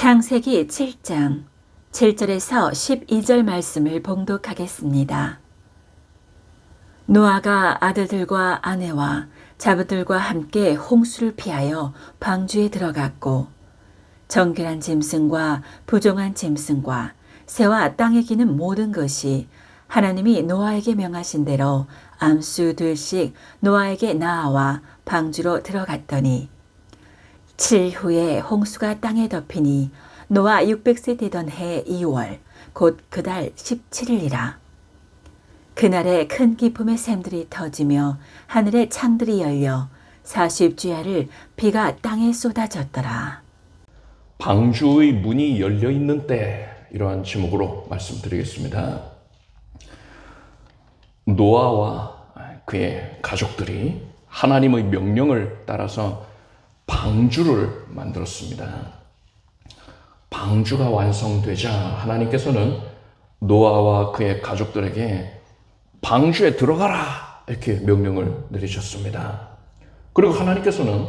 창세기 7장 7절에서 12절 말씀을 봉독하겠습니다. 노아가 아들들과 아내와 자부들과 함께 홍수를 피하여 방주에 들어갔고 정결한 짐승과 부정한 짐승과 새와 땅에 기는 모든 것이 하나님이 노아에게 명하신 대로 암수 둘씩 노아에게 나아와 방주로 들어갔더니 7일 후에 홍수가 땅에 덮이니 노아 600세 되던 해 2월 곧 그달 17일이라. 그날에 큰 기품의 샘들이 터지며 하늘의 창들이 열려 40주야를 비가 땅에 쏟아졌더라. 방주의 문이 열려있는 때, 이러한 제목으로 말씀드리겠습니다. 노아와 그의 가족들이 하나님의 명령을 따라서 방주를 만들었습니다. 방주가 완성되자 하나님께서는 노아와 그의 가족들에게 방주에 들어가라 이렇게 명령을 내리셨습니다. 그리고 하나님께서는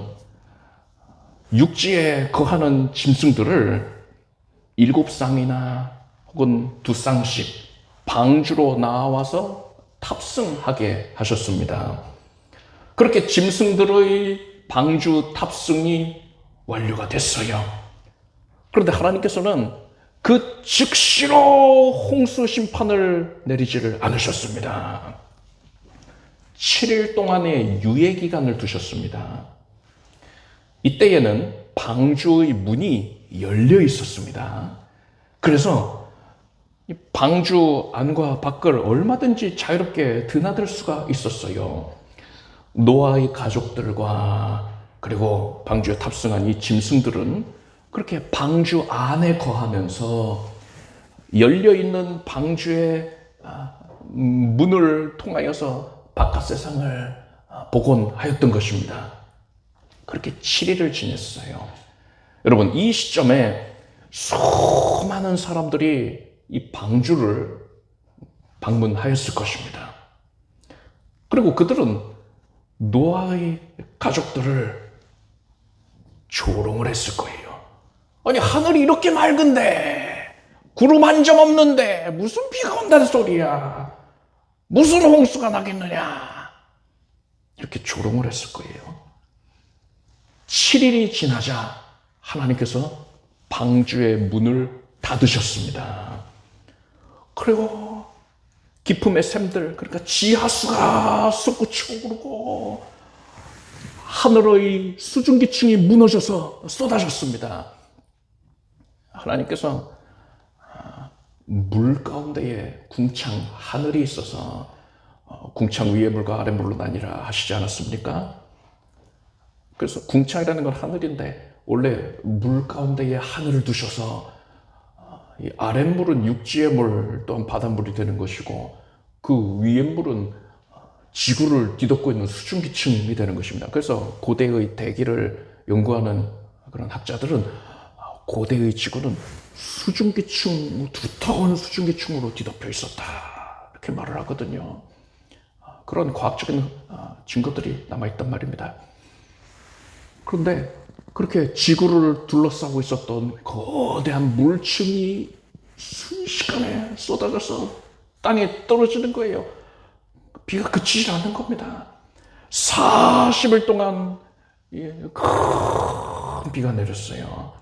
육지에 거하는 짐승들을 7쌍이나 혹은 2쌍씩 방주로 나와서 탑승하게 하셨습니다. 그렇게 짐승들의 방주 탑승이 완료가 됐어요. 그런데 하나님께서는 그 즉시로 홍수 심판을 내리지를 않으셨습니다. 7일 동안의 유예 기간을 두셨습니다. 이때에는 방주의 문이 열려 있었습니다. 그래서 방주 안과 밖을 얼마든지 자유롭게 드나들 수가 있었어요. 노아의 가족들과 그리고 방주에 탑승한 이 짐승들은 그렇게 방주 안에 거하면서 열려있는 방주의 문을 통하여서 바깥 세상을 보곤 하였던 것입니다. 그렇게 7일을 지냈어요. 여러분, 이 시점에 수많은 사람들이 이 방주를 방문하였을 것입니다. 그리고 그들은 노아의 가족들을 조롱을 했을 거예요. 아니, 하늘이 이렇게 맑은데, 구름 한 점 없는데 무슨 비가 온다는 소리야. 무슨 홍수가 나겠느냐. 이렇게 조롱을 했을 거예요. 7일이 지나자 하나님께서 방주의 문을 닫으셨습니다. 그리고 기품의 샘들, 그러니까 지하수가 솟구치고 오르고 하늘의 수증기층이 무너져서 쏟아졌습니다. 하나님께서 물 가운데에 궁창 하늘이 있어서 궁창 위의 물과 아래 물로 나뉘라 하시지 않았습니까? 그래서 궁창이라는 건 하늘인데 원래 물 가운데에 하늘을 두셔서 이 아랫물은 육지의 물 또한 바닷물이 되는 것이고 그 위의 물은 지구를 뒤덮고 있는 수증기층이 되는 것입니다. 그래서 고대의 대기를 연구하는 그런 학자들은 고대의 지구는 수증기층, 두터운 수증기층으로 뒤덮여 있었다 이렇게 말을 하거든요. 그런 과학적인 증거들이 남아있단 말입니다. 그런데 그렇게 지구를 둘러싸고 있었던 거대한 물층이 순식간에 쏟아져서 땅에 떨어지는 거예요. 비가 그치지 않는 겁니다. 40일 동안 큰 비가 내렸어요.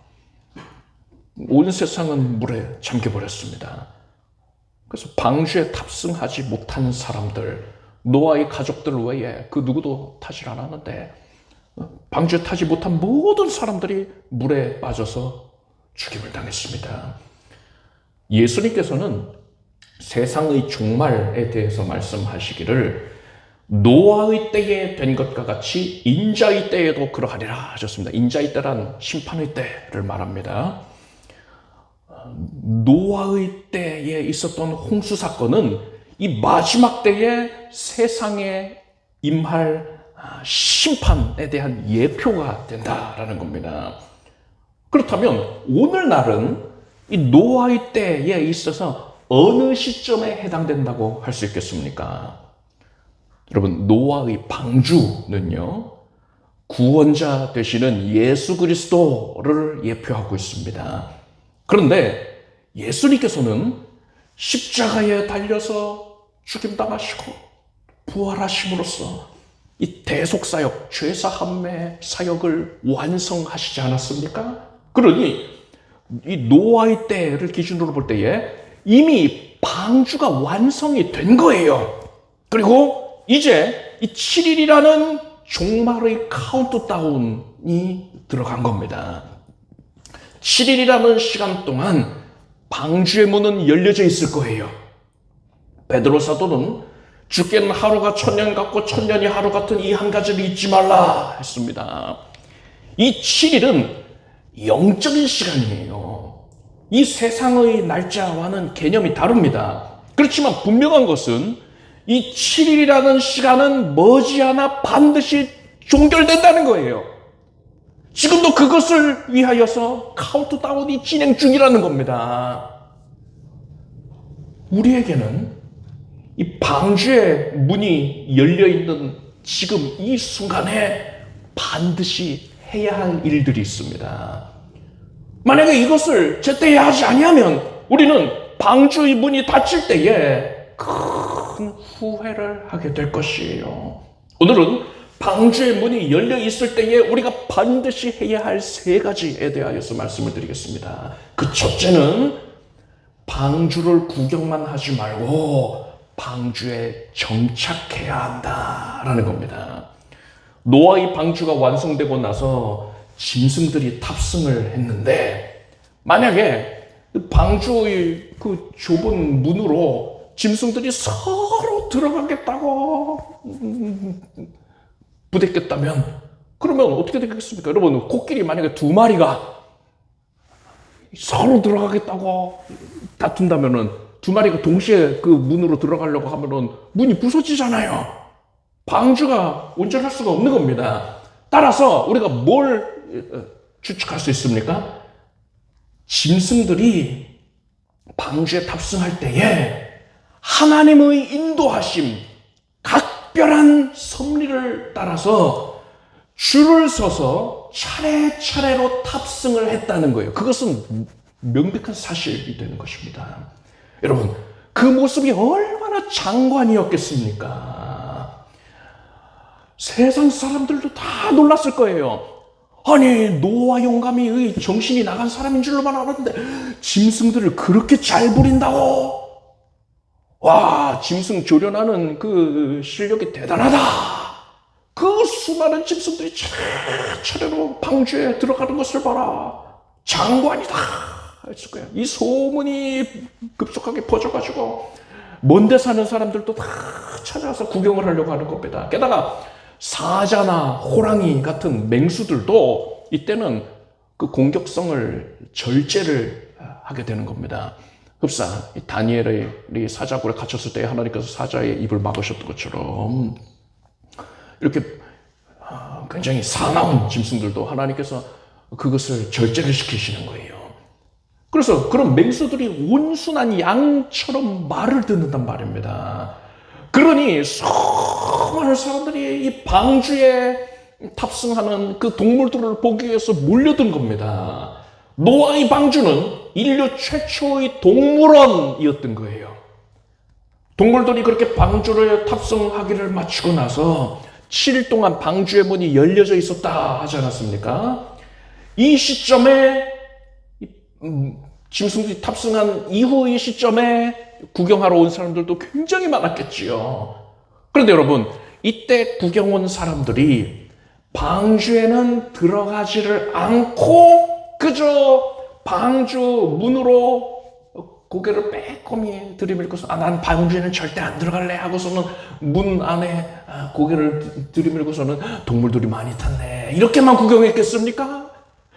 온 세상은 물에 잠겨버렸습니다. 그래서 방주에 탑승하지 못한 사람들, 노아의 가족들 외에 그 누구도 타질 않았는데 방주에 타지 못한 모든 사람들이 물에 빠져서 죽임을 당했습니다. 예수님께서는 세상의 종말에 대해서 말씀하시기를 노아의 때에 된 것과 같이 인자의 때에도 그러하리라 하셨습니다. 인자의 때란 심판의 때를 말합니다. 노아의 때에 있었던 홍수 사건은 이 마지막 때에 세상에 임할 심판에 대한 예표가 된다라는 겁니다. 그렇다면 오늘날은 이 노아의 때에 있어서 어느 시점에 해당된다고 할 수 있겠습니까? 여러분, 노아의 방주는요, 구원자 되시는 예수 그리스도를 예표하고 있습니다. 그런데 예수님께서는 십자가에 달려서 죽임당하시고 부활하심으로써 이 대속사역, 죄사함의 사역을 완성하시지 않았습니까? 그러니 이 노아의 때를 기준으로 볼 때에 이미 방주가 완성이 된 거예요. 그리고 이제 이 7일이라는 종말의 카운트다운이 들어간 겁니다. 7일이라는 시간 동안 방주의 문은 열려져 있을 거예요. 베드로 사도는 주께는 하루가 1000년 같고 1000년이 하루 같은 이 한 가지를 잊지 말라 했습니다. 이 7일은 영적인 시간이에요. 이 세상의 날짜와는 개념이 다릅니다. 그렇지만 분명한 것은 이 7일이라는 시간은 머지않아 반드시 종결된다는 거예요. 지금도 그것을 위하여서 카운트다운이 진행 중이라는 겁니다. 우리에게는 이 방주의 문이 열려있는 지금 이 순간에 반드시 해야 할 일들이 있습니다. 만약에 이것을 제때 하지 아니하면 우리는 방주의 문이 닫힐 때에 큰 후회를 하게 될 것이에요. 오늘은 방주의 문이 열려 있을 때에 우리가 반드시 해야 할 3가지에 대하여서 말씀을 드리겠습니다. 그 첫째는 방주를 구경만 하지 말고 방주에 정착해야 한다라는 겁니다. 노아의 방주가 완성되고 나서 짐승들이 탑승을 했는데 만약에 방주의 그 좁은 문으로 짐승들이 서로 들어가겠다고 부대꼈다면 그러면 어떻게 되겠습니까? 여러분, 코끼리 만약에 2마리가 서로 들어가겠다고 다툰다면은 2마리가 동시에 그 문으로 들어가려고 하면은 문이 부서지잖아요. 방주가 온전할 수가 없는 겁니다. 따라서 우리가 뭘 추측할 수 있습니까? 짐승들이 방주에 탑승할 때에 하나님의 인도하심, 각별한 섭리를 따라서 줄을 서서 차례차례로 탑승을 했다는 거예요. 그것은 명백한 사실이 되는 것입니다. 여러분, 그 모습이 얼마나 장관이었겠습니까? 세상 사람들도 다 놀랐을 거예요. 아니, 노아 용감이 정신이 나간 사람인 줄로만 알았는데 짐승들을 그렇게 잘 부린다고? 와, 짐승 조련하는 그 실력이 대단하다. 그 수많은 짐승들이 차례차례로 방주에 들어가는 것을 봐라. 장관이다 했을 거예요. 이 소문이 급속하게 퍼져가지고 먼데 사는 사람들도 다 찾아와서 구경을 하려고 하는 겁니다. 게다가 사자나 호랑이 같은 맹수들도 이때는 그 공격성을 절제를 하게 되는 겁니다. 흡사 다니엘이 사자굴에 갇혔을 때 하나님께서 사자의 입을 막으셨던 것처럼 이렇게 굉장히 사나운 짐승들도 하나님께서 그것을 절제를 시키시는 거예요. 그래서 그런 맹수들이 온순한 양처럼 말을 듣는단 말입니다. 그러니 수많은 사람들이 이 방주에 탑승하는 그 동물들을 보기 위해서 몰려든 겁니다. 노아의 방주는 인류 최초의 동물원이었던 거예요. 동물들이 그렇게 방주를 탑승하기를 마치고 나서 7일 동안 방주의 문이 열려져 있었다 하지 않았습니까? 이 시점에 짐승들이 탑승한 이후의 시점에 구경하러 온 사람들도 굉장히 많았겠지요. 그런데 여러분, 이때 구경 온 사람들이 방주에는 들어가지를 않고 그저 방주 문으로 고개를 빼꼼히 들이밀고서 난 방주에는 절대 안 들어갈래 하고서는 문 안에 고개를 들이밀고서는 동물들이 많이 탔네 이렇게만 구경했겠습니까?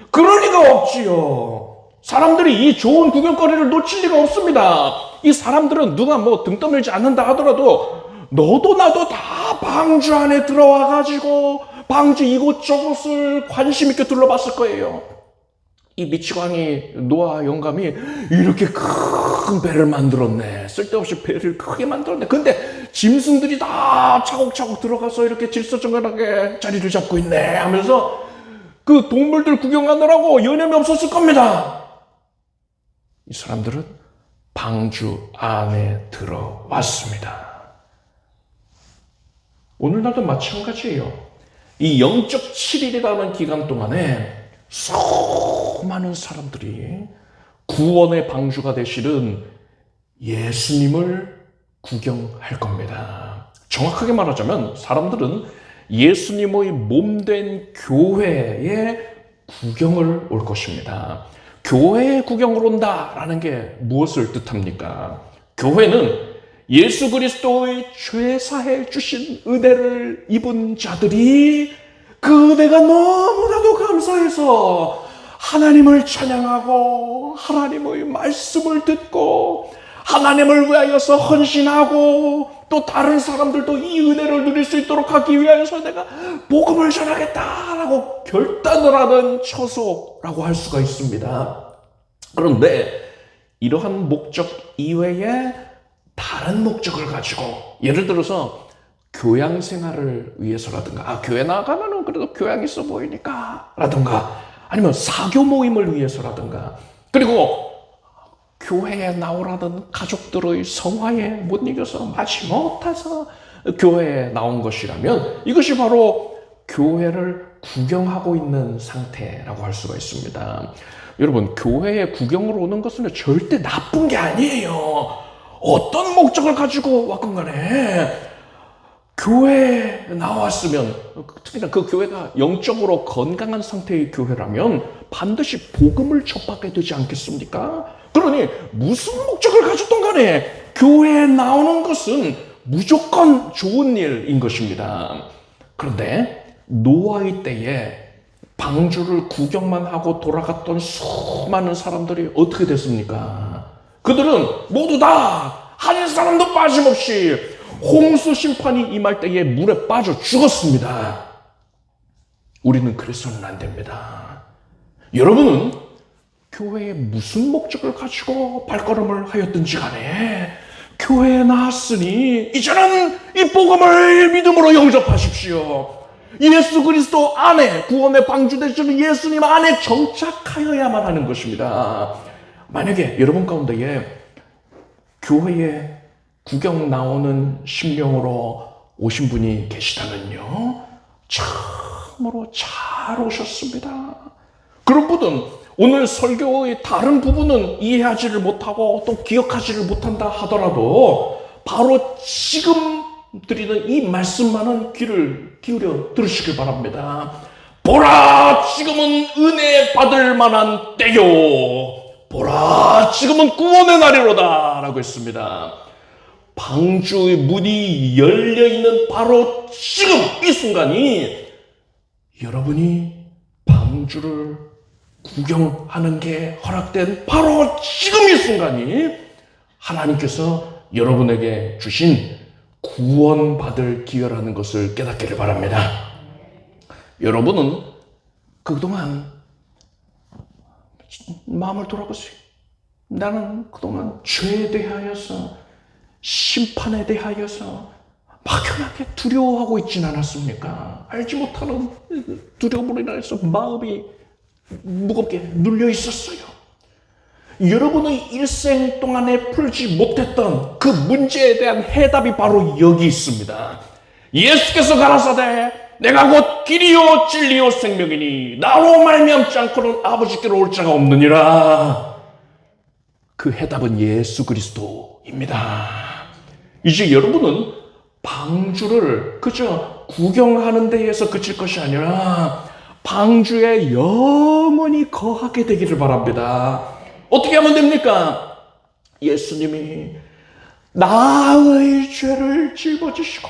그럴 리가 없지요. 사람들이 이 좋은 구경거리를 놓칠 리가 없습니다. 이 사람들은 누가 뭐 등 떠밀지 않는다 하더라도 너도 나도 다 방주 안에 들어와 가지고 방주 이곳저곳을 관심 있게 둘러봤을 거예요. 이 미치광이 노아 영감이 이렇게 큰 배를 만들었네. 쓸데없이 배를 크게 만들었네. 근데 짐승들이 다 차곡차곡 들어가서 이렇게 질서정연하게 자리를 잡고 있네 하면서 그 동물들 구경하느라고 여념이 없었을 겁니다. 이 사람들은 방주 안에 들어왔습니다. 오늘날도 마찬가지예요. 이 영적 7일이라는 기간 동안에 수많은 사람들이 구원의 방주가 되시는 예수님을 구경할 겁니다. 정확하게 말하자면 사람들은 예수님의 몸된 교회에 구경을 올 것입니다. 교회에 구경을 온다라는 게 무엇을 뜻합니까? 교회는 예수 그리스도의 죄사해 주신 은혜를 입은 자들이 그 은혜가 너무나도 감사해서 하나님을 찬양하고 하나님의 말씀을 듣고 하나님을 위하여서 헌신하고 또 다른 사람들도 이 은혜를 누릴 수 있도록 하기 위하여서 내가 복음을 전하겠다라고 결단을 하는 처소라고 할 수가 있습니다. 그런데 이러한 목적 이외에 다른 목적을 가지고 예를 들어서 교양 생활을 위해서라든가 교회 나가면은 그래도 교양 있어 보이니까 라든가 아니면 사교 모임을 위해서라든가 그리고 교회에 나오라던 가족들의 성화에 못 이겨서 마치 못해서 교회에 나온 것이라면 이것이 바로 교회를 구경하고 있는 상태라고 할 수가 있습니다. 여러분, 교회에 구경으로 오는 것은 절대 나쁜 게 아니에요. 어떤 목적을 가지고 왔건 간에 교회에 나왔으면 특히나 그 교회가 영적으로 건강한 상태의 교회라면 반드시 복음을 접하게 되지 않겠습니까? 그러니 무슨 목적을 가졌던 간에 교회에 나오는 것은 무조건 좋은 일인 것입니다. 그런데 노아의 때에 방주를 구경만 하고 돌아갔던 수많은 사람들이 어떻게 됐습니까? 그들은 모두 다 한 사람도 빠짐없이 홍수 심판이 임할 때에 물에 빠져 죽었습니다. 우리는 그래서는 안 됩니다. 여러분은 교회에 무슨 목적을 가지고 발걸음을 하였든지 간에 교회에 나왔으니 이제는 이 복음을 믿음으로 영접하십시오. 예수 그리스도 안에 구원의 방주 되시는 예수님 안에 정착하여야만 하는 것입니다. 만약에 여러분 가운데에 교회에 구경 나오는 심령으로 오신 분이 계시다면요, 참으로 잘 오셨습니다. 그런 분은 오늘 설교의 다른 부분은 이해하지를 못하고 또 기억하지를 못한다 하더라도 바로 지금 드리는 이 말씀만은 귀를 기울여 들으시길 바랍니다. 보라, 지금은 은혜 받을 만한 때요. 보라, 지금은 구원의 날이로다 라고 했습니다. 방주의 문이 열려있는 바로 지금 이 순간이 여러분이 방주를 구경하는 게 허락된 바로 지금 이 순간이 하나님께서 여러분에게 주신 구원받을 기회라는 것을 깨닫기를 바랍니다. 여러분은 그동안 마음을 돌아보세요. 나는 그동안 죄에 대하여서 심판에 대하여서 막연하게 두려워하고 있진 않았습니까? 알지 못하는 두려움으로 인해서 마음이 무겁게 눌려 있었어요. 여러분의 일생 동안에 풀지 못했던 그 문제에 대한 해답이 바로 여기 있습니다. 예수께서 가라사대 내가 곧 길이요 진리요 생명이니 나로 말미암지 않고는 아버지께로 올 자가 없느니라. 그 해답은 예수 그리스도입니다. 이제 여러분은 방주를 그저 구경하는 데에서 그칠 것이 아니라 방주에 영원히 거하게 되기를 바랍니다. 어떻게 하면 됩니까? 예수님이 나의 죄를 짊어지시고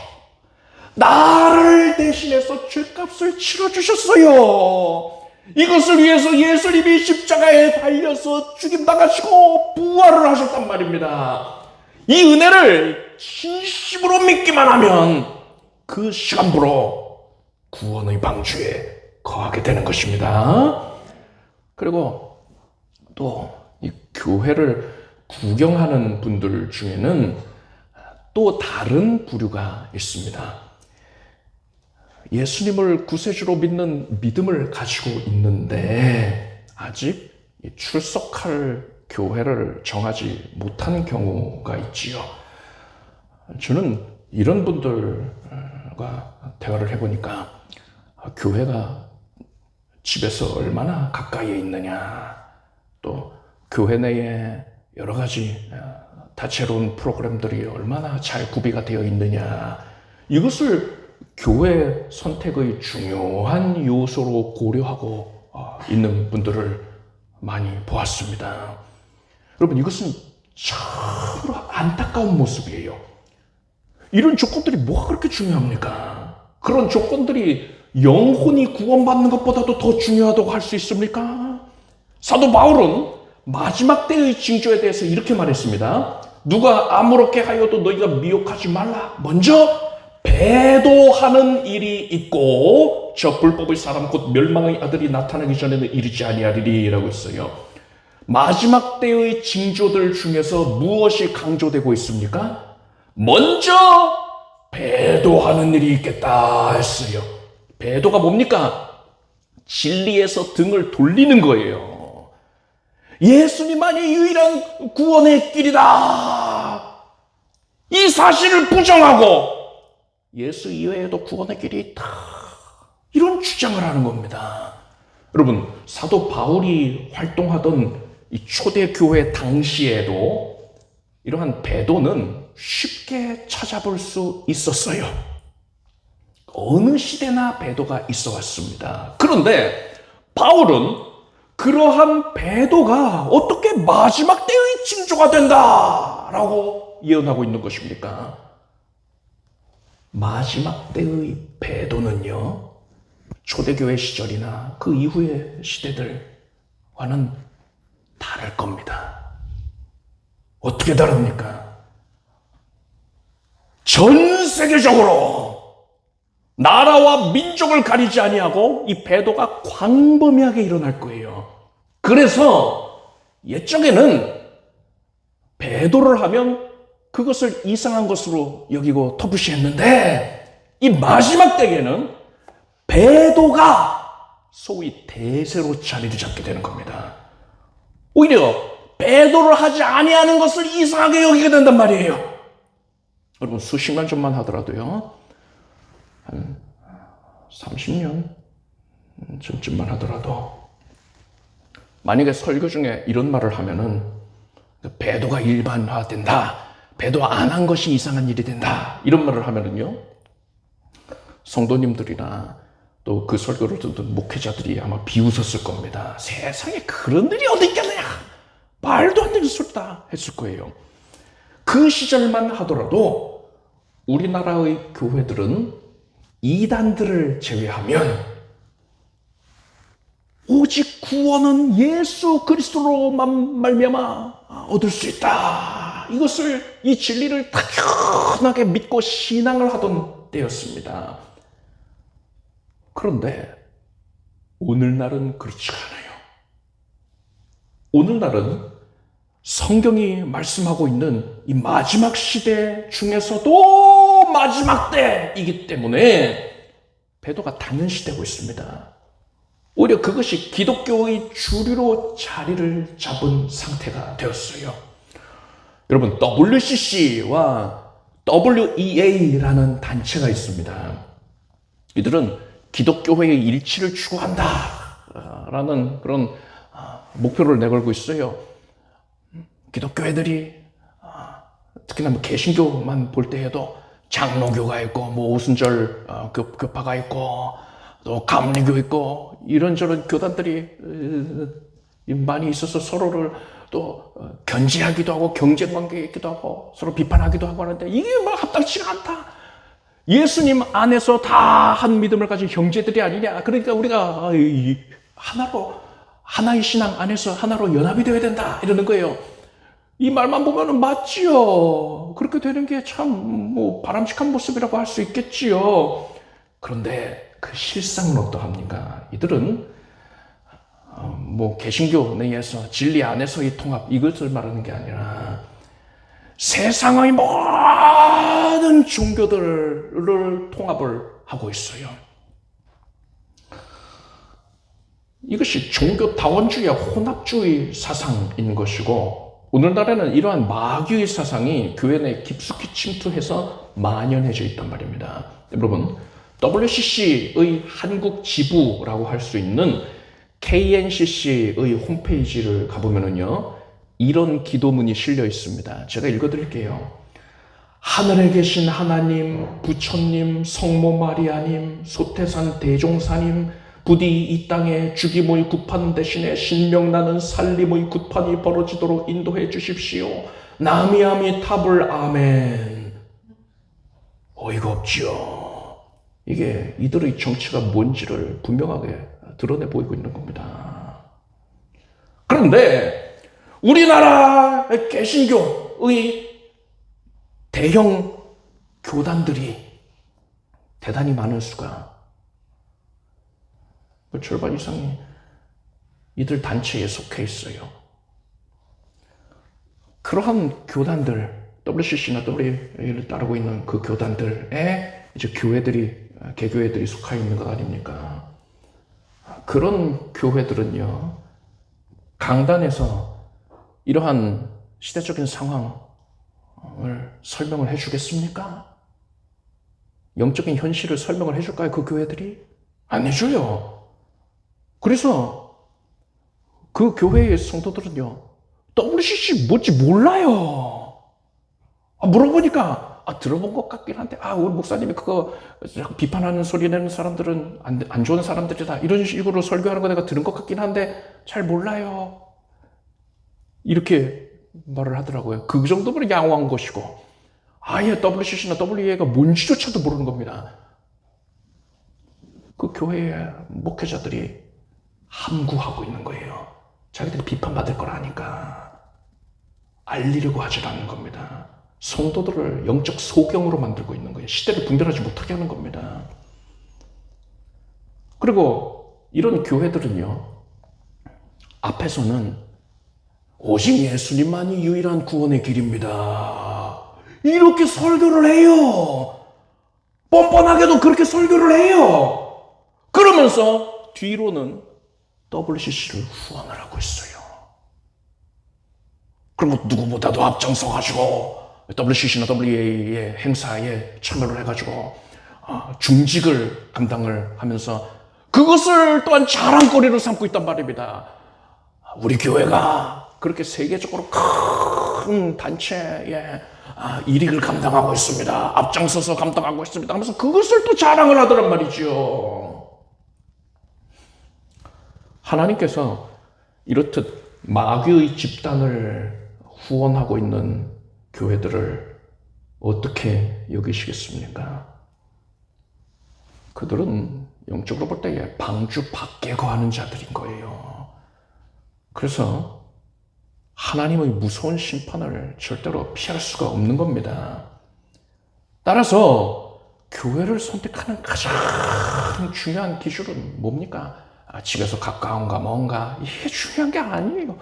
나를 대신해서 죄값을 치러주셨어요. 이것을 위해서 예수님이 십자가에 달려서 죽임당하시고 부활을 하셨단 말입니다. 이 은혜를 진심으로 믿기만 하면 그 시간부로 구원의 방주에 거하게 되는 것입니다. 그리고 또 이 교회를 구경하는 분들 중에는 또 다른 부류가 있습니다. 예수님을 구세주로 믿는 믿음을 가지고 있는데 아직 출석할 교회를 정하지 못한 경우가 있지요. 저는 이런 분들과 대화를 해보니까 교회가 집에서 얼마나 가까이에 있느냐, 또 교회 내에 여러 가지 다채로운 프로그램들이 얼마나 잘 구비가 되어 있느냐, 이것을 교회 선택의 중요한 요소로 고려하고 있는 분들을 많이 보았습니다. 여러분, 이것은 참으로 안타까운 모습이에요. 이런 조건들이 뭐가 그렇게 중요합니까? 그런 조건들이 영혼이 구원받는 것보다도 더 중요하다고 할 수 있습니까? 사도 바울은 마지막 때의 징조에 대해서 이렇게 말했습니다. 누가 아무렇게 하여도 너희가 미혹하지 말라. 먼저 배도하는 일이 있고 저 불법의 사람 곧 멸망의 아들이 나타나기 전에는 이르지 아니하리리 라고 했어요. 마지막 때의 징조들 중에서 무엇이 강조되고 있습니까? 먼저 배도하는 일이 있겠다 했어요. 배도가 뭡니까? 진리에서 등을 돌리는 거예요. 예수님만이 유일한 구원의 길이다. 이 사실을 부정하고 예수 이외에도 구원의 길이 있다. 이런 주장을 하는 겁니다. 여러분, 사도 바울이 활동하던 이 초대교회 당시에도 이러한 배도는 쉽게 찾아볼 수 있었어요. 어느 시대나 배도가 있어 왔습니다. 그런데 바울은 그러한 배도가 어떻게 마지막 때의 징조가 된다라고 예언하고 있는 것입니까? 마지막 때의 배도는요, 초대교회 시절이나 그 이후의 시대들과는 다를 겁니다. 어떻게 다릅니까? 전 세계적으로 나라와 민족을 가리지 아니하고 이 배도가 광범위하게 일어날 거예요. 그래서 옛적에는 배도를 하면 그것을 이상한 것으로 여기고 터부시했는데 이 마지막 때에는 배도가 소위 대세로 자리를 잡게 되는 겁니다. 오히려 배도를 하지 아니하는 것을 이상하게 여기게 된단 말이에요. 여러분, 수십년 전만 하더라도요, 한 30년 전쯤만 하더라도 만약에 설교 중에 이런 말을 하면은 배도가 일반화된다, 배도 안 한 것이 이상한 일이 된다, 이런 말을 하면은요, 성도님들이나 또 그 설교를 듣는 목회자들이 아마 비웃었을 겁니다. 세상에 그런 일이 어디 있겠느냐, 말도 안 되는 소리다 했을 거예요. 그 시절만 하더라도 우리나라의 교회들은 이단들을 제외하면 오직 구원은 예수 그리스도로만 말미암아 얻을 수 있다, 이것을, 이 진리를 당연하게 믿고 신앙을 하던 때였습니다. 그런데 오늘날은 그렇지 않아요. 오늘날은 성경이 말씀하고 있는 이 마지막 시대 중에서도 마지막 때이기 때문에 배도가 당연시되고 있습니다. 오히려 그것이 기독교의 주류로 자리를 잡은 상태가 되었어요. 여러분, WCC와 WEA라는 단체가 있습니다. 이들은 기독교회의 일치를 추구한다라는 그런 목표를 내걸고 있어요. 기독교회들이 특히나 뭐 개신교만 볼 때에도 장로교가 있고 뭐 오순절 교파가 있고 또 감리교 있고 이런저런 교단들이 많이 있어서 서로를 또 견제하기도 하고 경쟁관계에 있기도 하고 서로 비판하기도 하고 하는데 이게 뭐 합당치가 않다. 예수님 안에서 다 한 믿음을 가진 형제들이 아니냐. 그러니까 우리가 하나의 신앙 안에서 하나로 연합이 되어야 된다 이러는 거예요. 이 말만 보면은 맞지요. 그렇게 되는 게 참 뭐 바람직한 모습이라고 할 수 있겠지요. 그런데 그 실상은 어떠합니까? 이들은 뭐 개신교 내에서 진리 안에서의 통합, 이것을 말하는 게 아니라 세상의 모든 종교들을 통합을 하고 있어요. 이것이 종교 다원주의와 혼합주의 사상인 것이고, 오늘날에는 이러한 마귀의 사상이 교회 내에 깊숙이 침투해서 만연해져 있단 말입니다. 여러분, WCC의 한국 지부라고 할 수 있는 KNCC의 홈페이지를 가보면은요, 이런 기도문이 실려 있습니다. 제가 읽어드릴게요. 하늘에 계신 하나님, 부처님, 성모 마리아님, 소태산 대종사님, 부디 이 땅에 죽임의 구판 대신에 신명나는 살림의 구판이 벌어지도록 인도해 주십시오. 나미아미 탑을 아멘. 어이가 없지요. 이게 이들의 정체가 뭔지를 분명하게 드러내 보이고 있는 겁니다. 그런데 우리나라 개신교의 대형 교단들이 대단히 많은 수가 절반 이상이 이들 단체에 속해 있어요. 그러한 교단들, WCC나 WA를 따르고 있는 그 교단들에 이제 교회들이, 개교회들이 속해 있는 것 아닙니까? 그런 교회들은요, 강단에서 이러한 시대적인 상황을 설명을 해주겠습니까? 영적인 현실을 설명을 해줄까요? 그 교회들이? 안 해줘요. 그래서 그 교회의 성도들은요, WCC 뭔지 몰라요. 물어보니까 들어본 것 같긴 한데 우리 목사님이 그거 비판하는 소리 내는 사람들은 안 좋은 사람들이다, 이런 식으로 설교하는 거 내가 들은 것 같긴 한데 잘 몰라요, 이렇게 말을 하더라고요. 그 정도면 양호한 것이고, 아예 WCC나 WA가 뭔지조차도 모르는 겁니다. 그 교회의 목회자들이 함구하고 있는 거예요. 자기들이 비판받을 걸 아니까 알리려고 하질 않는 겁니다. 성도들을 영적 소경으로 만들고 있는 거예요. 시대를 분별하지 못하게 하는 겁니다. 그리고 이런 교회들은요, 앞에서는 오직 예수님만이 유일한 구원의 길입니다, 이렇게 설교를 해요. 뻔뻔하게도 그렇게 설교를 해요. 그러면서 뒤로는 WCC를 후원을 하고 있어요. 그리고 누구보다도 앞장서가지고 WCC나 WA의 행사에 참여를 해가지고 중직을 감당을 하면서 그것을 또한 자랑거리로 삼고 있단 말입니다. 우리 교회가 그렇게 세계적으로 큰 단체에 일익을 감당하고 있습니다, 앞장서서 감당하고 있습니다 하면서 그것을 또 자랑을 하더란 말이죠. 하나님께서 이렇듯 마귀의 집단을 후원하고 있는 교회들을 어떻게 여기시겠습니까? 그들은 영적으로 볼 때 방주 밖에 거하는 자들인 거예요. 그래서 하나님의 무서운 심판을 절대로 피할 수가 없는 겁니다. 따라서 교회를 선택하는 가장 중요한 기준은 뭡니까? 집에서 가까운가 뭔가, 이게 중요한 게 아니에요.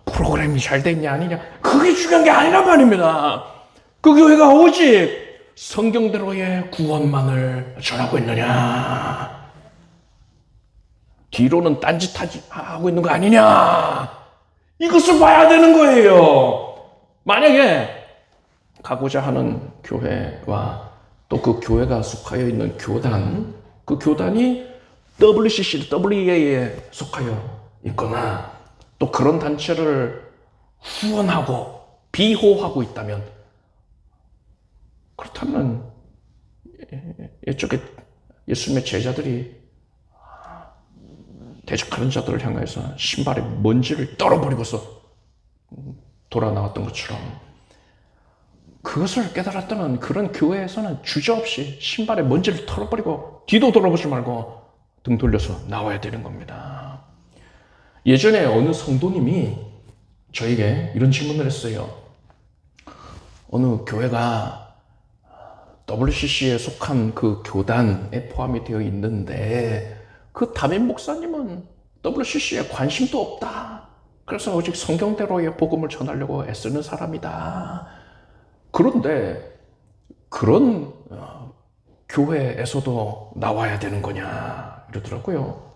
프로그램이 잘 됐냐 아니냐, 그게 중요한 게 아니란 말입니다. 그 교회가 오직 성경대로의 구원만을 전하고 있느냐, 뒤로는 딴짓하고 있는 거 아니냐, 이것을 봐야 되는 거예요. 만약에 가고자 하는 교회와 또 그 교회가 속하여 있는 교단, 그 교단이 WCC, WA에 속하여 있거나 또 그런 단체를 후원하고 비호하고 있다면, 그렇다면 이쪽에 예수님의 제자들이 대적하는 자들을 향해서 신발에 먼지를 떨어버리고서 돌아 나왔던 것처럼, 그것을 깨달았다면 그런 교회에서는 주저없이 신발에 먼지를 털어버리고 뒤도 돌아보지 말고 등 돌려서 나와야 되는 겁니다. 예전에 어느 성도님이 저에게 이런 질문을 했어요. 어느 교회가 WCC에 속한 그 교단에 포함이 되어 있는데 그 담임 목사님은 WCC에 관심도 없다, 그래서 오직 성경대로의 복음을 전하려고 애쓰는 사람이다. 그런데 그런 교회에서도 나와야 되는 거냐 이러더라고요.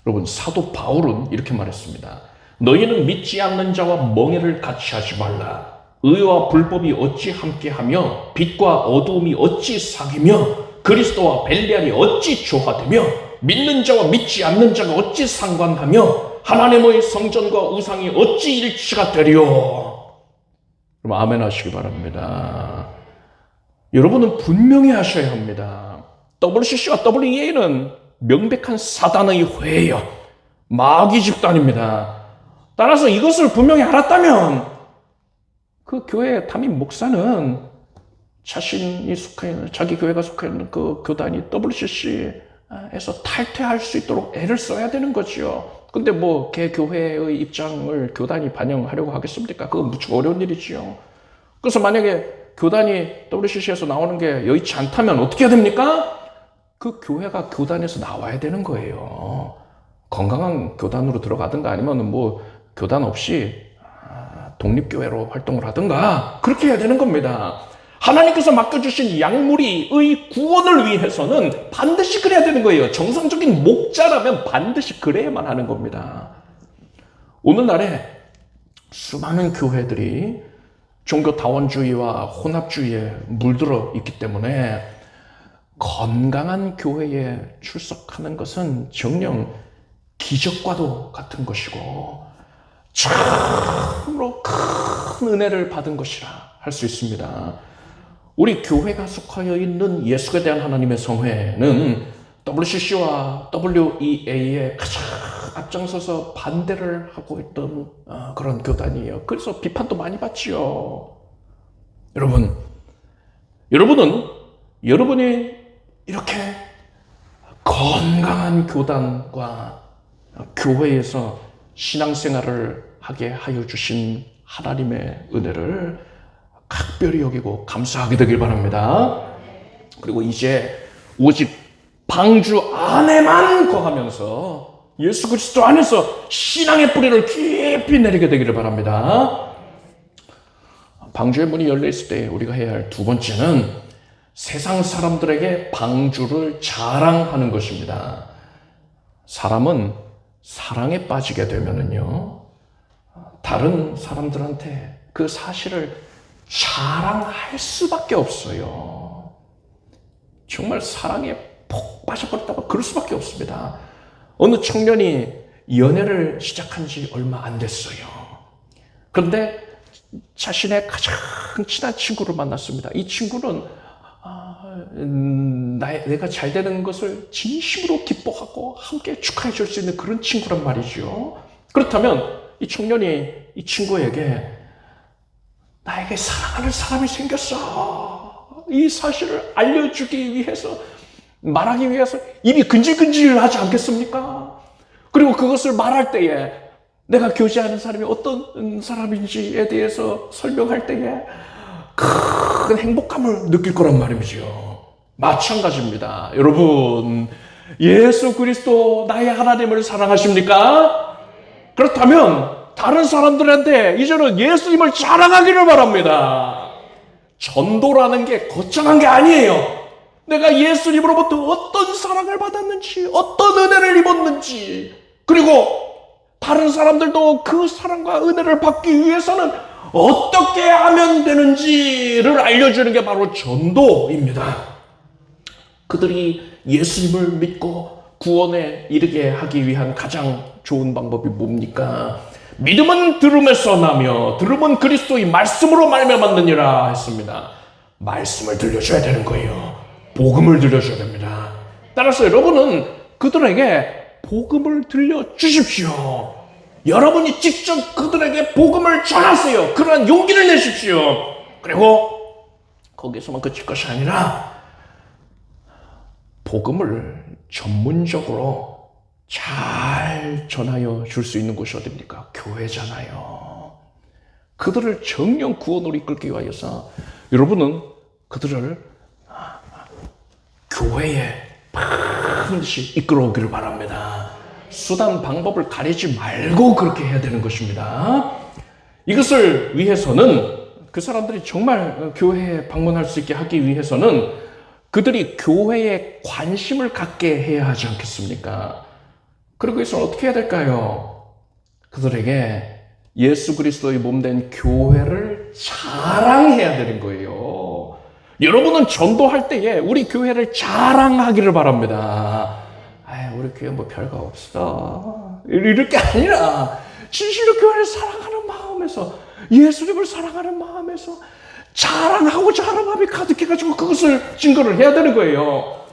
여러분, 사도 바울은 이렇게 말했습니다. 너희는 믿지 않는 자와 멍에를 같이 하지 말라. 의와 불법이 어찌 함께하며 빛과 어두움이 어찌 사귀며 그리스도와 벨리알이 어찌 조화되며 믿는 자와 믿지 않는 자가 어찌 상관하며 하나님의 성전과 우상이 어찌 일치가 되리요. 그럼 아멘 하시기 바랍니다. 여러분은 분명히 하셔야 합니다. WCC와 WEA는 명백한 사단의 회예요. 마귀 집단입니다. 따라서 이것을 분명히 알았다면 그 교회 담임 목사는 자신이 속해 있는, 자기 교회가 속해 있는 그 교단이 WCC에서 탈퇴할 수 있도록 애를 써야 되는 거지요. 근데 뭐 개 교회의 입장을 교단이 반영하려고 하겠습니까? 그건 무척 어려운 일이지요. 그래서 만약에 교단이 WCC에서 나오는 게 여의치 않다면 어떻게 해야 됩니까? 그 교회가 교단에서 나와야 되는 거예요. 건강한 교단으로 들어가든가 아니면 뭐 교단 없이 독립교회로 활동을 하든가 그렇게 해야 되는 겁니다. 하나님께서 맡겨주신 약물이의 구원을 위해서는 반드시 그래야 되는 거예요. 정상적인 목자라면 반드시 그래야만 하는 겁니다. 오늘날에 수많은 교회들이 종교다원주의와 혼합주의에 물들어 있기 때문에 건강한 교회에 출석하는 것은 정녕 기적과도 같은 것이고 참으로 큰 은혜를 받은 것이라 할 수 있습니다. 우리 교회가 속하여 있는 예수에 대한 하나님의 성회는 WCC와 WEA에 가장 앞장서서 반대를 하고 있던 그런 교단이에요. 그래서 비판도 많이 받지요. 여러분은 여러분이 이렇게 건강한 교단과 교회에서 신앙생활을 하게 하여 주신 하나님의 은혜를 각별히 여기고 감사하게 되길 바랍니다. 그리고 이제 오직 방주 안에만 거하면서 예수 그리스도 안에서 신앙의 뿌리를 깊이 내리게 되기를 바랍니다. 방주의 문이 열려 있을 때 우리가 해야 할 두 번째는 세상 사람들에게 방주를 자랑하는 것입니다. 사람은 사랑에 빠지게 되면은요, 다른 사람들한테 그 사실을 자랑할 수밖에 없어요. 정말 사랑에 폭 빠져버렸다고 그럴 수밖에 없습니다. 어느 청년이 연애를 시작한 지 얼마 안 됐어요. 그런데 자신의 가장 친한 친구를 만났습니다. 이 친구는 내가 잘 되는 것을 진심으로 기뻐하고 함께 축하해 줄 수 있는 그런 친구란 말이죠. 그렇다면 이 청년이 이 친구에게 나에게 사랑하는 사람이 생겼어, 이 사실을 알려주기 위해서, 말하기 위해서 입이 근질근질 하지 않겠습니까? 그리고 그것을 말할 때에 내가 교제하는 사람이 어떤 사람인지에 대해서 설명할 때에 큰 행복감을 느낄 거란 말이죠. 마찬가지입니다. 여러분, 예수 그리스도 나의 하나님을 사랑하십니까? 그렇다면 다른 사람들한테 이제는 예수님을 자랑하기를 바랍니다. 전도라는 게 거창한 게 아니에요. 내가 예수님으로부터 어떤 사랑을 받았는지, 어떤 은혜를 입었는지, 그리고 다른 사람들도 그 사랑과 은혜를 받기 위해서는 어떻게 하면 되는지를 알려주는 게 바로 전도입니다. 그들이 예수님을 믿고 구원에 이르게 하기 위한 가장 좋은 방법이 뭡니까? 믿음은 들음에서 나며 들음은 그리스도의 말씀으로 말미암았느니라 했습니다. 말씀을 들려줘야 되는 거예요. 복음을 들려줘야 됩니다. 따라서 여러분은 그들에게 복음을 들려주십시오. 여러분이 직접 그들에게 복음을 전하세요. 그러한 용기를 내십시오. 그리고 거기서만 그칠 것이 아니라 복음을 전문적으로 잘 전하여 줄 수 있는 곳이 어디입니까? 교회잖아요. 그들을 정령 구원으로 이끌기 위해서 여러분은 그들을 교회에 반드시 이끌어오기를 바랍니다. 수단 방법을 가리지 말고 그렇게 해야 되는 것입니다. 이것을 위해서는 그 사람들이 정말 교회에 방문할 수 있게 하기 위해서는 그들이 교회에 관심을 갖게 해야 하지 않겠습니까? 그러고 있으면 어떻게 해야 될까요? 그들에게 예수 그리스도의 몸된 교회를 자랑해야 되는 거예요. 여러분은 전도할 때에 우리 교회를 자랑하기를 바랍니다. 우리 교회 뭐 별거 없어. 이럴 게 아니라 진실로 교회를 사랑하는 마음에서, 예수님을 사랑하는 마음에서 자랑하고 자랑함이 가득해가지고 그것을 증거를 해야 되는 거예요.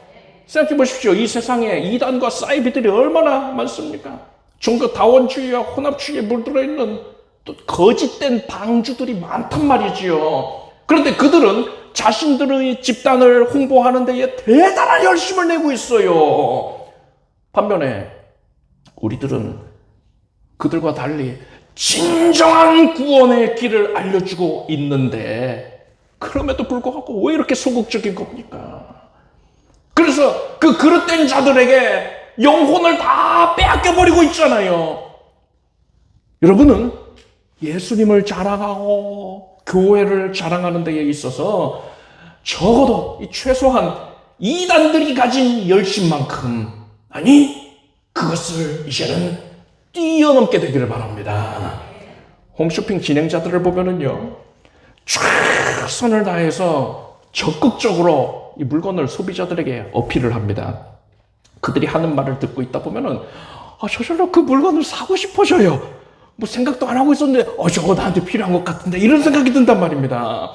생각해 보십시오. 이 세상에 이단과 사이비들이 얼마나 많습니까? 종교 다원주의와 혼합주의에 물들어 있는 또 거짓된 방주들이 많단 말이지요. 그런데 그들은 자신들의 집단을 홍보하는 데에 대단한 열심을 내고 있어요. 반면에 우리들은 그들과 달리 진정한 구원의 길을 알려주고 있는데, 그럼에도 불구하고 왜 이렇게 소극적인 겁니까? 그래서 그 그릇된 자들에게 영혼을 다 빼앗겨버리고 있잖아요. 여러분은 예수님을 자랑하고 교회를 자랑하는 데에 있어서 적어도 최소한 이단들이 가진 열심만큼, 아니 그것을 이제는 뛰어넘게 되기를 바랍니다. 홈쇼핑 진행자들을 보면은요, 최선을 다해서 적극적으로 이 물건을 소비자들에게 어필을 합니다. 그들이 하는 말을 듣고 있다 보면은 저절로 그 물건을 사고 싶어져요. 뭐 생각도 안 하고 있었는데 저거 나한테 필요한 것 같은데, 이런 생각이 든단 말입니다.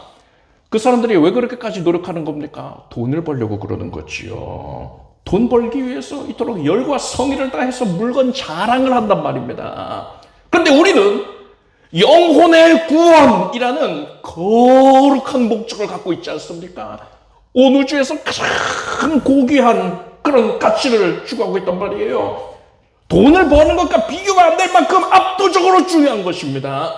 그 사람들이 왜 그렇게까지 노력하는 겁니까? 돈을 벌려고 그러는 거지요. 돈 벌기 위해서 이토록 열과 성의를 다해서 물건 자랑을 한단 말입니다. 그런데 우리는 영혼의 구원이라는 거룩한 목적을 갖고 있지 않습니까? 온 우주에서 가장 고귀한 그런 가치를 추구하고 있단 말이에요. 돈을 버는 것과 비교가 안 될 만큼 압도적으로 중요한 것입니다.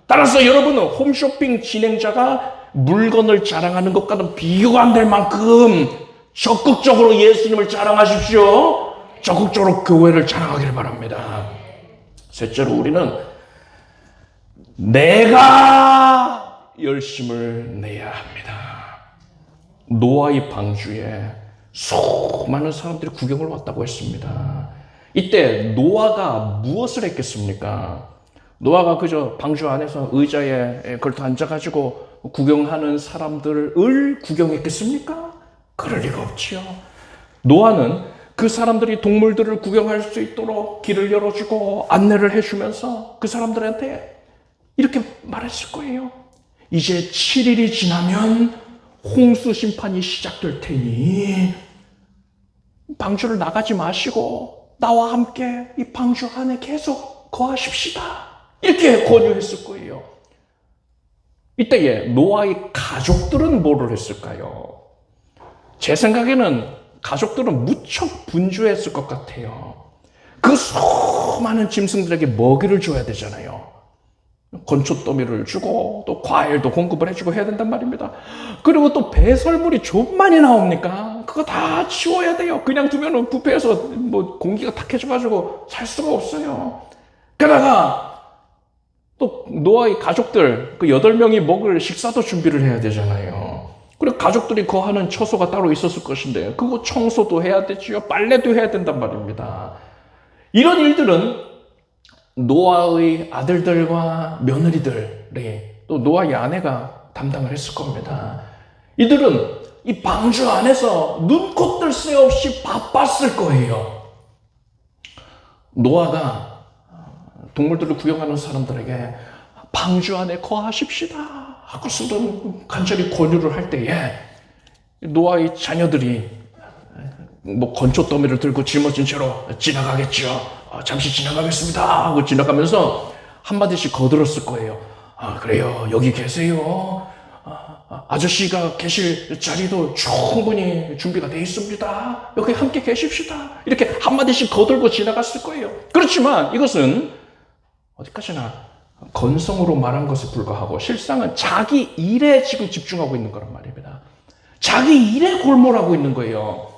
따라서 여러분은 홈쇼핑 진행자가 물건을 자랑하는 것과는 비교가 안 될 만큼 적극적으로 예수님을 자랑하십시오. 적극적으로 교회를 자랑하기를 바랍니다. 셋째로, 우리는 내가 열심을 내야 합니다. 노아의 방주에 수많은 사람들이 구경을 왔다고 했습니다. 이때 노아가 무엇을 했겠습니까? 노아가 그저 방주 안에서 의자에 걸터 앉아가지고 구경하는 사람들을 구경했겠습니까? 그럴 리가 없지요. 노아는 그 사람들이 동물들을 구경할 수 있도록 길을 열어주고 안내를 해주면서 그 사람들한테 이렇게 말했을 거예요. 이제 7일이 지나면 홍수 심판이 시작될 테니 방주를 나가지 마시고 나와 함께 이 방주 안에 계속 거하십시다. 이렇게 권유했을 거예요. 이때에 노아의 가족들은 뭐를 했을까요? 제 생각에는 가족들은 무척 분주했을 것 같아요. 그 수많은 짐승들에게 먹이를 줘야 되잖아요. 건초더미를 주고 또 과일도 공급을 해주고 해야 된단 말입니다. 그리고 또 배설물이 좀 많이 나옵니까? 그거 다 치워야 돼요. 그냥 두면 부패해서 뭐 공기가 탁해져가지고 살 수가 없어요. 게다가 또 노아의 가족들 그 8명이 먹을 식사도 준비를 해야 되잖아요. 그리고 가족들이 거하는 처소가 따로 있었을 것인데 그거 청소도 해야 되지요. 빨래도 해야 된단 말입니다. 이런 일들은 노아의 아들들과 며느리들이 또 노아의 아내가 담당을 했을 겁니다. 이들은 이 방주 안에서 눈코 뜰 새 없이 바빴을 거예요. 노아가 동물들을 구경하는 사람들에게 방주 안에 거하십시다 하고서는 간절히 권유를 할 때에 노아의 자녀들이 뭐 건초더미를 들고 짊어진 채로 지나가겠죠. 잠시 지나가겠습니다 하고 지나가면서 한마디씩 거들었을 거예요. 그래요, 여기 계세요. 아저씨가 계실 자리도 충분히 준비가 되어 있습니다. 여기 함께 계십시다. 이렇게 한마디씩 거들고 지나갔을 거예요. 그렇지만 이것은 어디까지나 건성으로 말한 것에 불과하고 실상은 자기 일에 지금 집중하고 있는 거란 말입니다. 자기 일에 골몰하고 있는 거예요.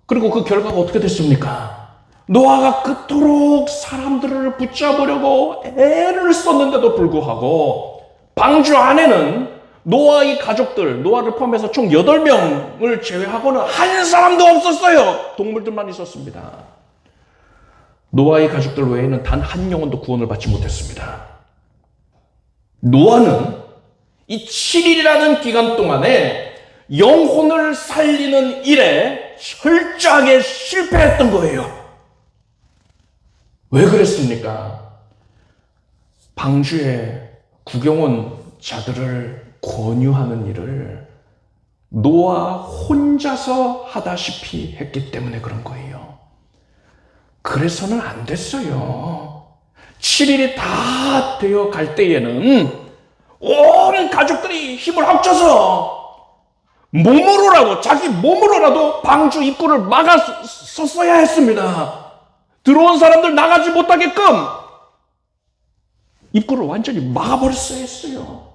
그리고 그 결과가 어떻게 됐습니까? 노아가 그토록 사람들을 붙잡으려고 애를 썼는데도 불구하고 방주 안에는 노아의 가족들, 노아를 포함해서 총 8명을 제외하고는 한 사람도 없었어요. 동물들만 있었습니다. 노아의 가족들 외에는 단 한 영혼도 구원을 받지 못했습니다. 노아는 이 7일이라는 기간 동안에 영혼을 살리는 일에 철저하게 실패했던 거예요. 왜 그랬습니까? 방주에 구경 온 자들을 권유하는 일을 노아 혼자서 하다시피 했기 때문에 그런 거예요. 그래서는 안 됐어요. 7일이 다 되어 갈 때에는 온 가족들이 힘을 합쳐서 몸으로라도, 자기 몸으로라도 방주 입구를 막았었어야 했습니다. 들어온 사람들 나가지 못하게끔 입구를 완전히 막아버렸어야 했어요.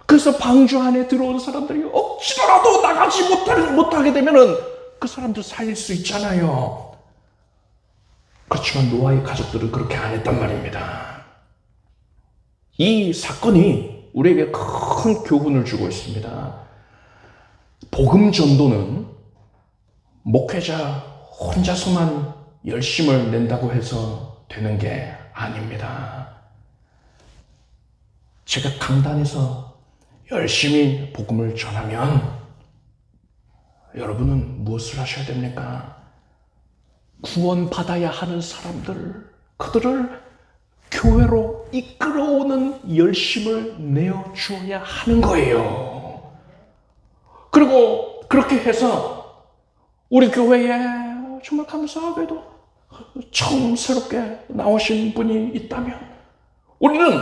그래서 방주 안에 들어온 사람들이 억지로라도 나가지 못하게 되면은 그 사람들 살릴 수 있잖아요. 그렇지만 노아의 가족들은 그렇게 안 했단 말입니다. 이 사건이 우리에게 큰 교훈을 주고 있습니다. 복음 전도는 목회자 혼자서만 열심을 낸다고 해서 되는 게 아닙니다. 제가 강단에서 열심히 복음을 전하면 여러분은 무엇을 하셔야 됩니까? 구원받아야 하는 사람들, 그들을 교회로 이끌어오는 열심을 내어주어야 하는 거예요. 그리고 그렇게 해서 우리 교회에 정말 감사하게도 처음 새롭게 나오신 분이 있다면 우리는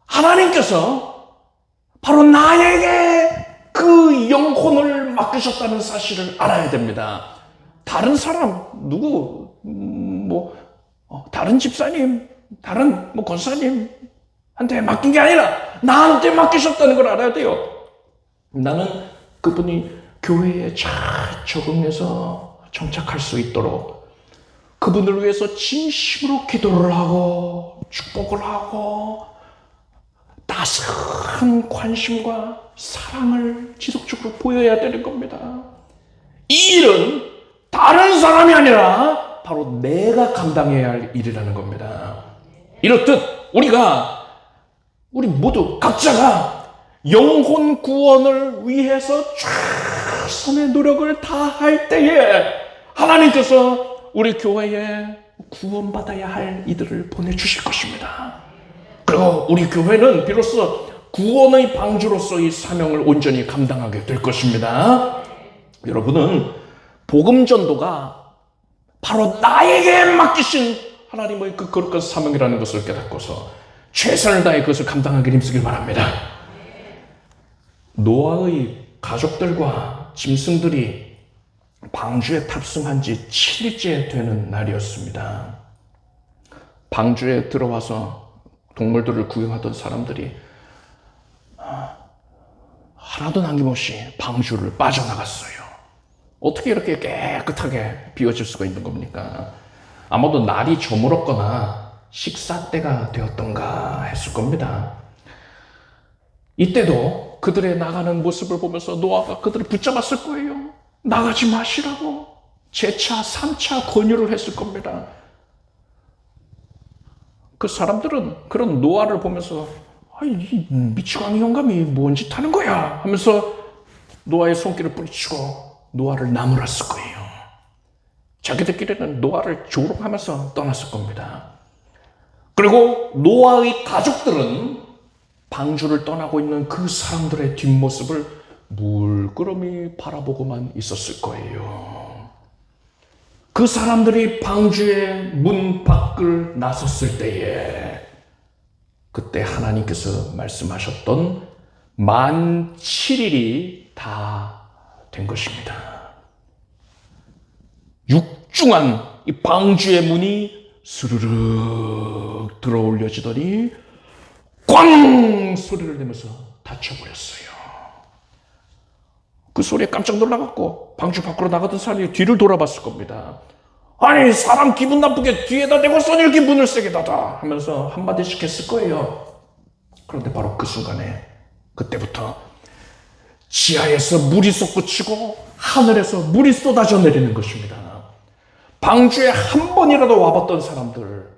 하나님께서 바로 나에게 그 영혼을 맡기셨다는 사실을 알아야 됩니다. 다른 사람, 누구, 다른 집사님, 다른 권사님한테 맡긴 게 아니라 나한테 맡기셨다는 걸 알아야 돼요. 나는 그분이 교회에 잘 적응해서 정착할 수 있도록 그분을 위해서 진심으로 기도를 하고 축복을 하고 따스한 관심과 사랑을 지속적으로 보여야 되는 겁니다. 이 일은 다른 사람이 아니라 바로 내가 감당해야 할 일이라는 겁니다. 이렇듯 우리 모두 각자가 영혼 구원을 위해서 최선의 노력을 다할 때에 하나님께서 우리 교회에 구원받아야 할 이들을 보내주실 것입니다. 그리고 우리 교회는 비로소 구원의 방주로서의 사명을 온전히 감당하게 될 것입니다. 여러분은 복음 전도가 바로 나에게 맡기신 하나님의 그 거룩한 사명이라는 것을 깨닫고서 최선을 다해 그것을 감당하기 힘쓰길 바랍니다. 노아의 가족들과 짐승들이 방주에 탑승한 지 7일째 되는 날이었습니다. 방주에 들어와서 동물들을 구경하던 사람들이 하나도 남김없이 방주를 빠져나갔어요. 어떻게 이렇게 깨끗하게 비워질 수가 있는 겁니까? 아마도 날이 저물었거나 식사 때가 되었던가 했을 겁니다. 이때도 그들의 나가는 모습을 보면서 노아가 그들을 붙잡았을 거예요. 나가지 마시라고 재차 3차 권유를 했을 겁니다. 그 사람들은 그런 노아를 보면서 이 미치광이 영감이 뭔 짓 하는 거야 하면서 노아의 손길을 뿌리치고 노아를 나무랐을 거예요. 자기들끼리는 노아를 조롱하면서 떠났을 겁니다. 그리고 노아의 가족들은 방주를 떠나고 있는 그 사람들의 뒷모습을 물끄러미 바라보고만 있었을 거예요. 그 사람들이 방주의 문 밖을 나섰을 때에 그때 하나님께서 말씀하셨던 만 7일이 다 된 것입니다. 육중한 이 방주의 문이 스르륵 들어 올려지더니 꽝 소리를 내면서 닫혀버렸어요. 그 소리에 깜짝 놀라갖고 방주 밖으로 나가던 사람이 뒤를 돌아봤을 겁니다. 아니 사람 기분 나쁘게 뒤에다 대고서 이렇게 문을 세게 닫아 하면서 한마디씩 했을 거예요. 그런데 바로 그 순간에 그때부터 지하에서 물이 솟구치고 하늘에서 물이 쏟아져 내리는 것입니다. 방주에 한 번이라도 와봤던 사람들,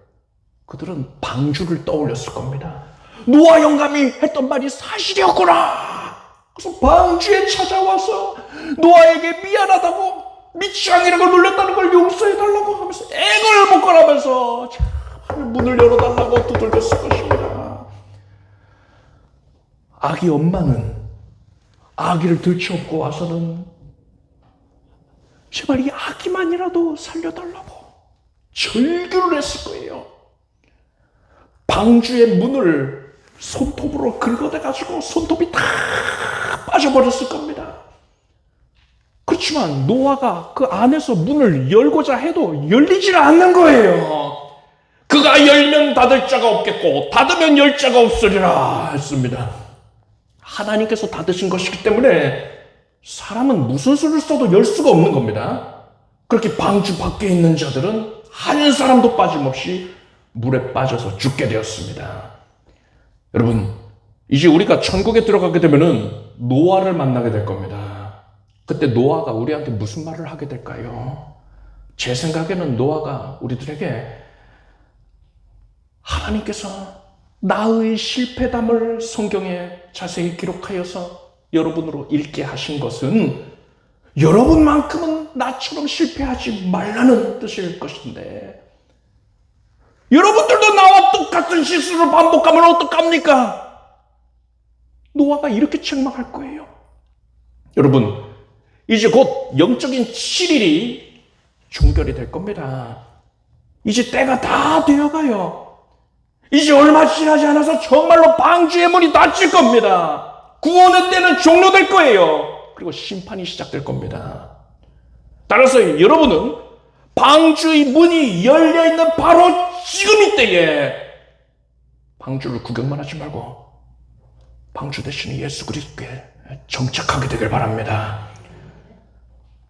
그들은 방주를 떠올렸을 겁니다. 노아 영감이 했던 말이 사실이었구나. 그래서 방주에 찾아와서 노아에게 미안하다고, 미치앙이라고 놀렸다는 걸 용서해달라고 하면서 애걸 먹거라면서 문을 열어달라고 두들겼을 것입니다. 아기 엄마는 아기를 들쳐업고 와서는 제발 이 아기만이라도 살려달라고 절규를 했을 거예요. 방주의 문을 손톱으로 긁어대가지고 손톱이 다 빠져버렸을 겁니다. 그렇지만 노아가 그 안에서 문을 열고자 해도 열리질 않는 거예요. 그가 열면 닫을 자가 없겠고 닫으면 열 자가 없으리라 했습니다. 하나님께서 닫으신 것이기 때문에 사람은 무슨 수를 써도 열 수가 없는 겁니다. 그렇게 방주 밖에 있는 자들은 한 사람도 빠짐없이 물에 빠져서 죽게 되었습니다. 여러분, 이제 우리가 천국에 들어가게 되면은 노아를 만나게 될 겁니다. 그때 노아가 우리한테 무슨 말을 하게 될까요? 제 생각에는 노아가 우리들에게 하나님께서 나의 실패담을 성경에 자세히 기록하여서 여러분으로 읽게 하신 것은 여러분만큼은 나처럼 실패하지 말라는 뜻일 것인데, 여러분들도 나와 똑같은 실수를 반복하면 어떡합니까? 노아가 이렇게 책망할 거예요. 여러분, 이제 곧 영적인 7일이 종결이 될 겁니다. 이제 때가 다 되어가요. 이제 얼마 지나지 않아서 정말로 방주의 문이 닫힐 겁니다. 구원의 때는 종료될 거예요. 그리고 심판이 시작될 겁니다. 따라서 여러분은 방주의 문이 열려있는 바로 지금 이때에 방주를 구경만 하지 말고 방주 대신에 예수 그리스도께 정착하게 되길 바랍니다.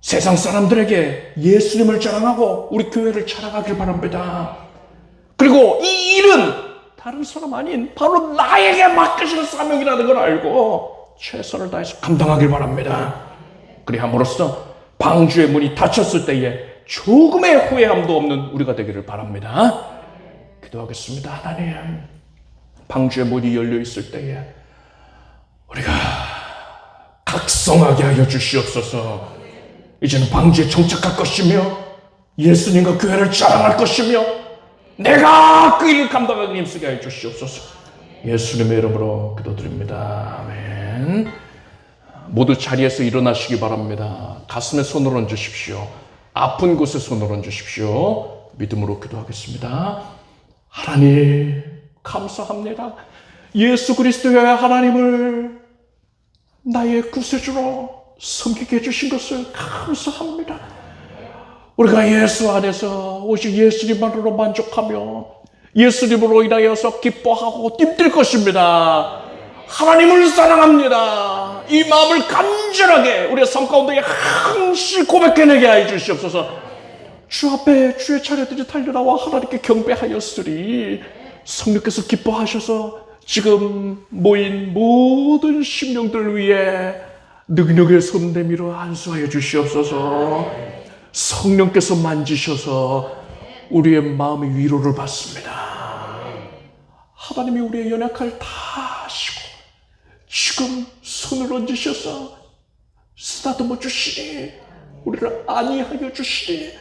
세상 사람들에게 예수님을 자랑하고 우리 교회를 자랑하길 바랍니다. 그리고 이 일은 다른 사람 아닌 바로 나에게 맡겨진 사명이라는 걸 알고 최선을 다해서 감당하길 바랍니다. 그리함으로써 방주의 문이 닫혔을 때에 조금의 후회함도 없는 우리가 되기를 바랍니다. 기도하겠습니다. 하나님, 방주의 문이 열려 있을 때에 우리가 각성하게 하여 주시옵소서. 이제는 방주에 정착할 것이며 예수님과 교회를 자랑할 것이며 내가 그 일을 감당하기 힘쓰게 하여 주시옵소서. 예수님의 이름으로 기도드립니다. 아멘. 모두 자리에서 일어나시기 바랍니다. 가슴에 손을 얹으십시오. 아픈 곳에 손을 얹으십시오. 믿음으로 기도하겠습니다. 하나님, 감사합니다. 예수 그리스도의 하나님을 나의 구세주로 섬기게 해주신 것을 감사합니다. 우리가 예수 안에서 오직 예수님만으로 만족하며 예수님으로 인하여서 기뻐하고 뛸 것입니다. 하나님을 사랑합니다. 이 마음을 간절하게 우리의 삶 가운데 항시 고백해내게 하여 주시옵소서. 주 앞에 주의 차례들이 달려나와 하나님께 경배하였으리 성령께서 기뻐하셔서 지금 모인 모든 심령들 위해 능력의 손 내밀어 안수하여 주시옵소서. 성령께서 만지셔서 우리의 마음의 위로를 받습니다. 하나님이 우리의 연약함을 다 아시고 지금 손을 얹으셔서 쓰다듬어 주시니 우리를 안위하여 주시니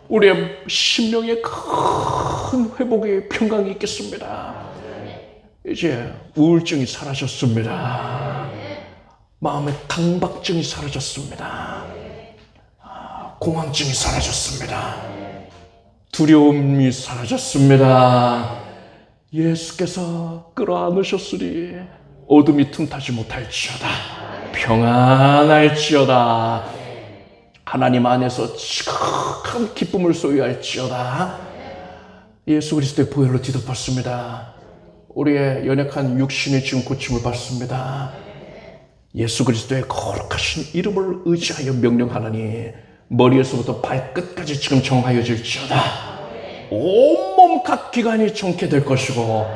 우리의 심령에 큰 회복의 평강이 있겠습니다. 이제 우울증이 사라졌습니다. 마음의 강박증이 사라졌습니다. 공황증이 사라졌습니다. 두려움이 사라졌습니다. 예수께서 끌어안으셨으니 어둠이 틈타지 못할지어다. 평안할지어다. 하나님 안에서 지극한 기쁨을 소유할지어다. 예수 그리스도의 보혈로 뒤덮었습니다. 우리의 연약한 육신이 지금 고침을 받습니다. 예수 그리스도의 거룩하신 이름을 의지하여 명령하나니 머리에서부터 발끝까지 지금 정하여질지어다. 온몸 각 기관이 정케 될 것이고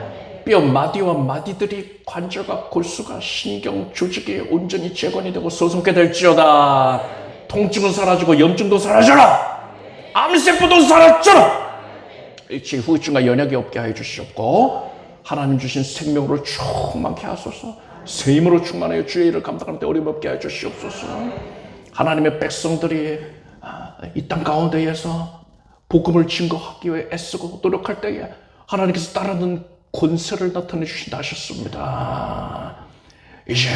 뼈 마디와 마디들이 관절과 골수가 신경 조직이 온전히 재건이 되고 소성케 될지어다. 통증은 사라지고 염증도 사라져라. 암세포도 사라져라. 일치 후유증과 연약이 없게 하여 주시옵고 하나님 주신 생명으로 충만케 하소서. 새 힘으로 충만하여 주의 일을 감당하는 데 어려움 없게 하여 주시옵소서. 하나님의 백성들이 이 땅 가운데에서 복음을 증거하기 위해 애쓰고 노력할 때에 하나님께서 따르는 권세를 나타내 주신다 하셨습니다. 이제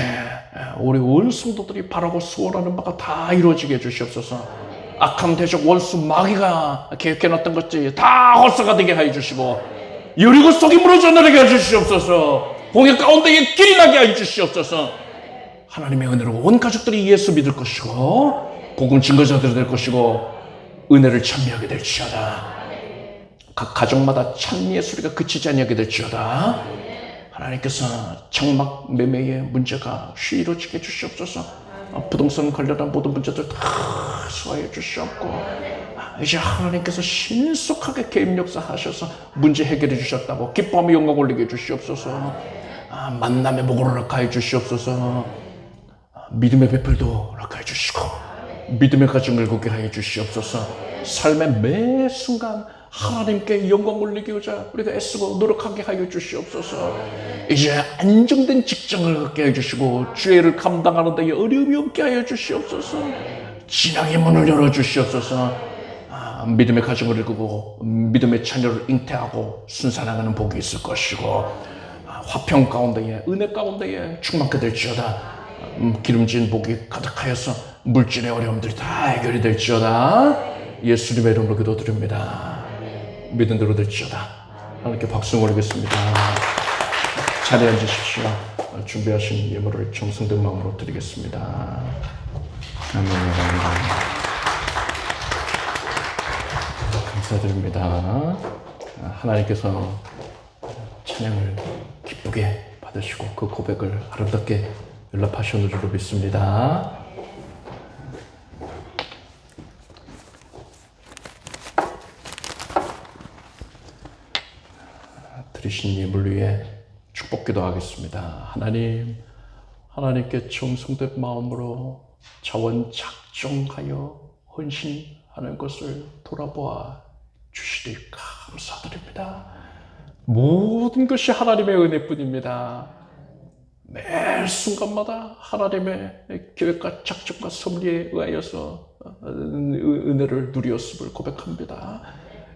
우리 원성도들이 바라고 소원하는 바가 다 이루어지게 해주시옵소서. 악한 대적 원수 마귀가 계획해놨던 것들이 다 헛사가 되게 해주시고 여리고 속이 무너져 내리게 해주시옵소서. 공역 가운데에 길이 나게 해주시옵소서. 하나님의 은혜로 온 가족들이 예수 믿을 것이고 복음 증거자들이 될 것이고 은혜를 찬미하게 될지어다. 각 가정마다 찬미의 소리가 그치지 아니하게 될지어다. 하나님께서 장막 매매의 문제가 쉬이 이루어지게 해주시옵소서. 부동산 관련한 모든 문제들 다 수하여 주시옵고 이제 하나님께서 신속하게 개입 역사하셔서 문제 해결해 주셨다고 기뻐하며 영광 올리게 해주시옵소서. 만남의 목으로 허락하여 주시옵소서. 믿음의 배필도 허락하여 주시고 믿음의 가정을 굳게 하여 주시옵소서. 삶의 매 순간 하나님께 영광 올리기보자 우리가 애쓰고 노력하게 하여 주시옵소서. 이제 안정된 직장을 갖게 해주시고 주의 일을 감당하는 데 어려움이 없게 하여 주시옵소서. 진앙의 문을 열어주시옵소서. 믿음의 가정을 이루고 믿음의 자녀를 잉태하고 순산하는 복이 있을 것이고 화평 가운데에 은혜 가운데에 충만케 될지어다. 기름진 복이 가득하여서 물질의 어려움들이 다 해결이 될지어다. 예수님의 이름으로 기도드립니다. 믿은 대로 될지어다. 하나님께 박수 올리겠습니다. 자리에 앉으십시오. 준비하신 예물을 정성된 마음으로 드리겠습니다. 아멘. 감사드립니다. 하나님께서 찬양을 기쁘게 받으시고 그 고백을 아름답게 연락하셨는 줄로 믿습니다. 드리신 예물 위에 축복 기도하겠습니다. 하나님께 정성된 마음으로 자원작정하여 헌신하는 것을 돌아보아 주시니 감사드립니다. 모든 것이 하나님의 은혜뿐입니다. 매 순간마다 하나님의 계획과 작정과 섭리에 의하여서 은혜를 누렸음을 고백합니다.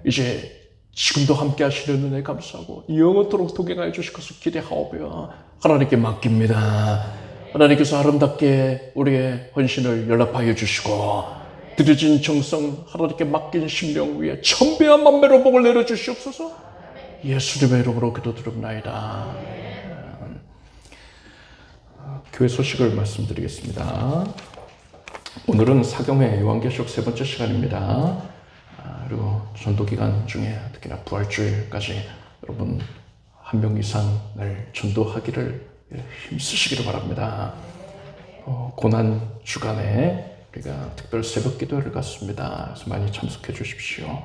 이제 지금도 함께 하시는 은혜 감사하고 영원토록 동행하여 주실 것을 기대하오며 하나님께 맡깁니다. 하나님께서 아름답게 우리의 헌신을 연락하여 주시고 드려진 정성 하나님께 맡긴 심령 위에 천배와 만배로 복을 내려주시옵소서. 예수님의 이름으로 기도드립나이다. 교회 소식을 말씀드리겠습니다. 오늘은 사경회 요한계시록 세 번째 시간입니다. 그리고 전도기간 중에 특히나 부활주일까지 여러분 한 명 이상을 전도하기를 힘쓰시기를 바랍니다. 고난 주간에 우리가 특별 새벽 기도회를 갖습니다. 그래서 많이 참석해 주십시오.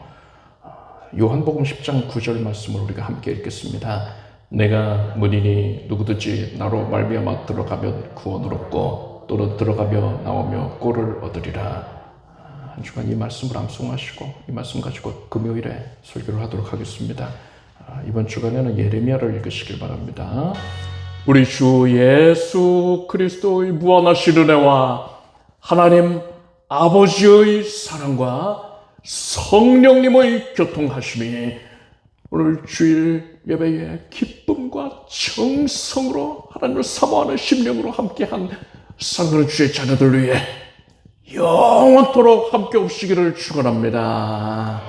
요한복음 10장 9절 말씀을 우리가 함께 읽겠습니다. 내가 문이니 누구든지 나로 말미암아 들어가면 구원을 얻고 또는 들어가며 나오며 꼴을 얻으리라. 한 주간 이 말씀을 암송하시고 이 말씀 가지고 금요일에 설교를 하도록 하겠습니다. 이번 주간에는 예레미야를 읽으시길 바랍니다. 우리 주 예수 그리스도의 무한하신 은혜와 하나님 아버지의 사랑과 성령님의 교통하심이 오늘 주일 예배에 기쁨과 정성으로 하나님을 사모하는 심령으로 함께한 사랑하는 주의 자녀들 위해 영원토록 함께 오시기를 축원합니다.